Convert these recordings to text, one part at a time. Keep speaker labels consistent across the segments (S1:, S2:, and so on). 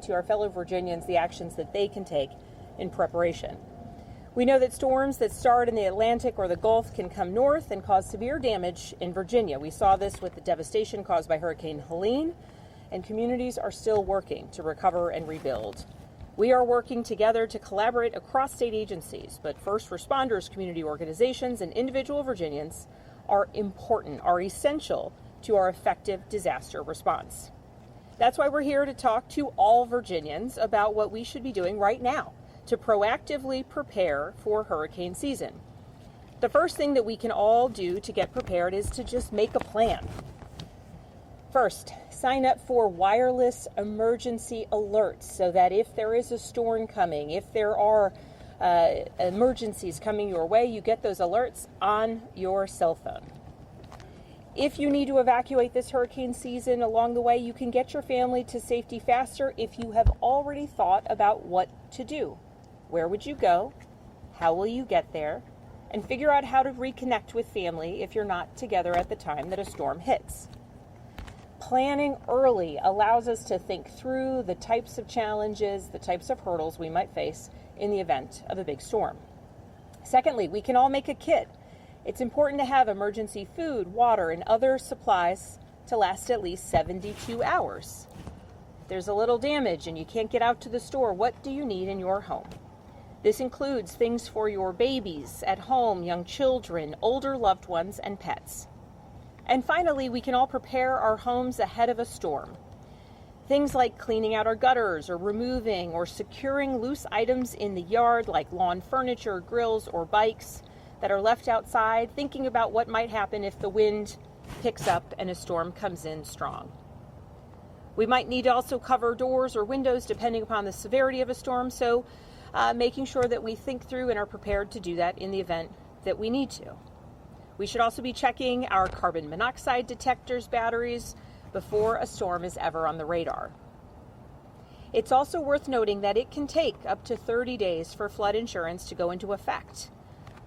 S1: to our fellow Virginians the actions that they can take in preparation. We know that storms that start in the Atlantic or the Gulf can come north and cause severe damage in Virginia. We saw this with the devastation caused by Hurricane Helene, and communities are still working to recover and rebuild. We are working together to collaborate across state agencies, but first responders, community organizations, and individual Virginians are important, are essential to our effective disaster response. That's why we're here to talk to all Virginians about what we should be doing right now to proactively prepare for hurricane season. The first thing that we can all do to get prepared is to just make a plan. First, sign up for wireless emergency alerts so that if there is a storm coming, if there are emergencies coming your way, you get those alerts on your cell phone. If you need to evacuate this hurricane season along the way, you can get your family to safety faster if you have already thought about what to do. Where would you go? How will you get there? And figure out how to reconnect with family if you're not together at the time that a storm hits. Planning early allows us to think through the types of challenges, the types of hurdles we might face in the event of a big storm. Secondly, we can all make a kit. It's important to have emergency food, water, and other supplies to last at least 72 hours. If there's a little damage and you can't get out to the store, what do you need in your home? This includes things for your babies at home, young children, older loved ones, and pets. And finally, we can all prepare our homes ahead of a storm. Things like cleaning out our gutters or removing or securing loose items in the yard like lawn furniture, grills, or bikes that are left outside, thinking about what might happen if the wind picks up and a storm comes in strong. We might need to also cover doors or windows depending upon the severity of a storm, so making sure that we think through and are prepared to do that in the event that we need to. We should also be checking our carbon monoxide detectors batteries before a storm is ever on the radar. It's also worth noting that it can take up to 30 days for flood insurance to go into effect.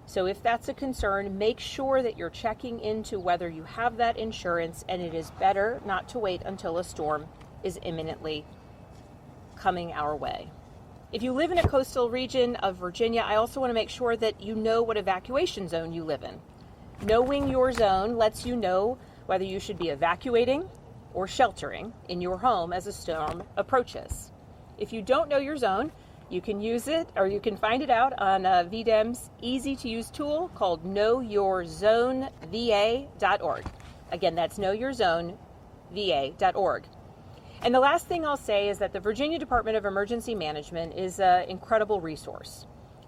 S1: So if that's a concern, make sure that you're checking into whether you have that insurance, and it is better not to wait until a storm is imminently coming our way. If you live in a coastal region of Virginia, I also want to make sure that you know what evacuation zone you live in. Knowing your zone lets you know whether you should be evacuating or sheltering in your home as a storm approaches. If you don't know your zone, you can use it, or you can find it out on VDEM's easy-to-use tool called KnowYourZoneVA.org. Again, that's KnowYourZoneVA.org. And the last thing I'll say is that the Virginia Department of Emergency Management is an incredible resource.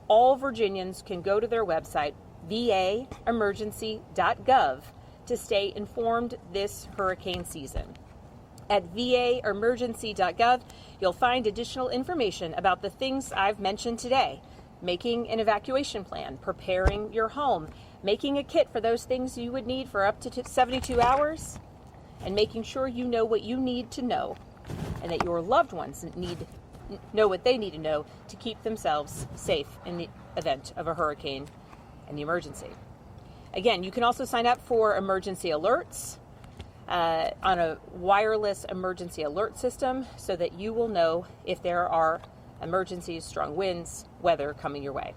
S1: All Virginians can go to their website, vaemergency.gov, to stay informed this hurricane season. At vaemergency.gov, you'll find additional information about the things I've mentioned today: making an evacuation plan, preparing your home, making a kit for those things you would need for up to 72 hours, and making sure you know what you need to know and that your loved ones know what they need to know to keep themselves safe in the event of a hurricane and the emergency. Again, you can also sign up for emergency alerts on a wireless emergency alert system so that you will know if there are emergencies, strong winds, weather coming your way.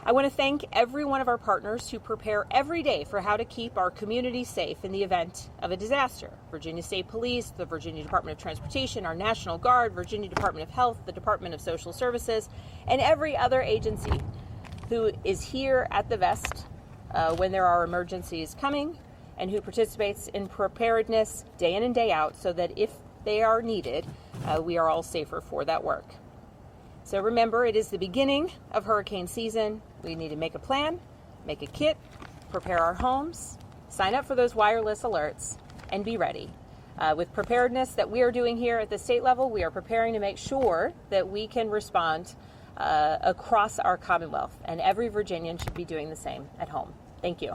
S1: I want to thank every one of our partners who prepare every day for how to keep our community safe in the event of a disaster. Virginia State Police, the Virginia Department of Transportation, our National Guard, Virginia Department of Health, the Department of Social Services, and every other agency who is here at the vest when there are emergencies coming, and who participates in preparedness day in and day out so that if they are needed, we are all safer for that work. So remember, it is the beginning of hurricane season. We need to make a plan, make a kit, prepare our homes, sign up for those wireless alerts, and be ready. With preparedness that we are doing here at the state level, we are preparing to make sure that we can respond across our Commonwealth, and every Virginian should be doing the same at home. Thank you.